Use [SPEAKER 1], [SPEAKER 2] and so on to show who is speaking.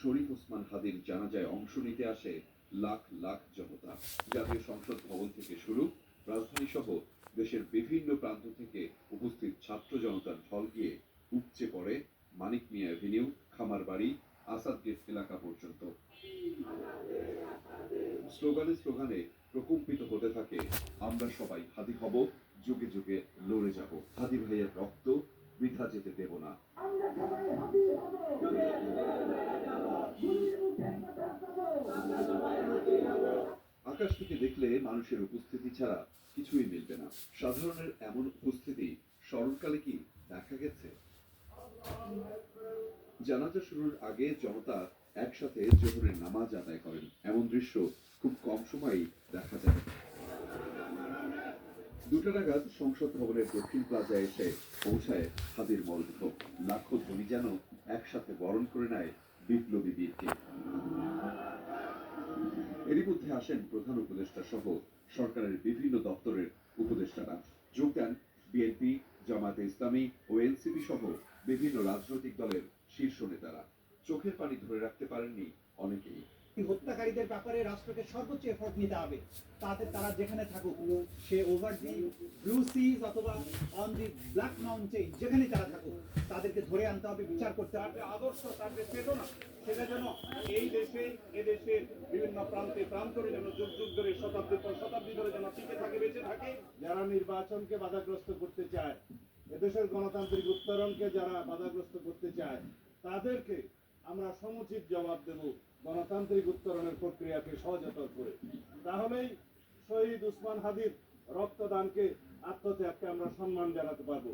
[SPEAKER 1] শরীফ ওসমান হাদির জানাজায় অংশ নিতে আসে লাখ লাখ জনতা। জাতীয় সংসদ ভবন থেকে শুরু, রাজধানী সহ দেশের বিভিন্ন প্রান্ত থেকে উপস্থিত ছাত্র জনতার ঢল গিয়ে উপচে পড়ে মানিক মিয়া এভিনিউ, খামারবাড়ি, আসাদ গেট এলাকা পর্যন্ত। স্লোগানে স্লোগানে প্রকম্পিত হতে থাকে, আমরা সবাই হাদি হব, যুগে যুগে লড়ে যাব, হাদি ভাইয়ের রক্ত বৃথা যেতে দেব না। আকাশ থেকে দেখলে মানুষের উপস্থিতি ছাড়া কিছুই মিলবে না। সাধারণের এমন উপস্থিতি স্মরণকালে কি দেখা গেছে? জানাজা শুরুর আগে জনতা একসাথে জোহরের নামাজ আদায় করেন, এমন দৃশ্য খুব কম সময়ই দেখা যায়। 2টা নাগাদ সংসদ ভবনের দক্ষিণ প্লাজায় এসে পৌঁছায় হাদির মরদেহ। লাখো ধ্বনি যেন একসাথে বরণ করে নেয় বিপ্লবী বীরকে। এরই মধ্যে আসেন প্রধান উপদেষ্টা সহ সরকারের বিভিন্ন দপ্তরের উপদেষ্টারা। যোগ দেন বিএনপি, জামায়াতে ইসলামী ও এনসিপি সহ বিভিন্ন রাজনৈতিক দলের শীর্ষ নেতারা। চোখের পানি ধরে রাখতে পারেননি অনেকেই।
[SPEAKER 2] হত্যাকারীদের ব্যাপারে রাষ্ট্রকে সর্বোচ্চ এফোর্ট নিতে হবে। তারা যেখানে থাকুক, সে ওভার দি ব্লু সিজ অথবা অন দি ব্ল্যাক মাউন্টেন, যেখানে তারা থাকুক, তাদেরকে ধরে আনতে হবে, বিচার করতে হবে।
[SPEAKER 3] আদর্শ, তার যে চেতনা, সেটা যেন এই দেশে, এদেশের বিভিন্ন প্রান্তে প্রান্তরে যেন যুগ যুগ ধরে, শতাব্দীর পর শতাব্দী ধরে যেন টিকে থাকে, বেঁচে থাকে। যারা নির্বাচনকে বাধাগ্রস্ত করতে চায়, এদেশের গণতান্ত্রিক উত্তরণকে যারা বাধাগ্রস্ত করতে চায়, তাদেরকে আমরা সমুচিত জবাব দেব গণতান্ত্রিক উত্তরণের প্রক্রিয়াকে সহজতর করে। তাহলেই শহীদ ওসমান হাদির রক্তদানকে, আত্মত্যাগকে আমরা সম্মান জানাতে পারবো।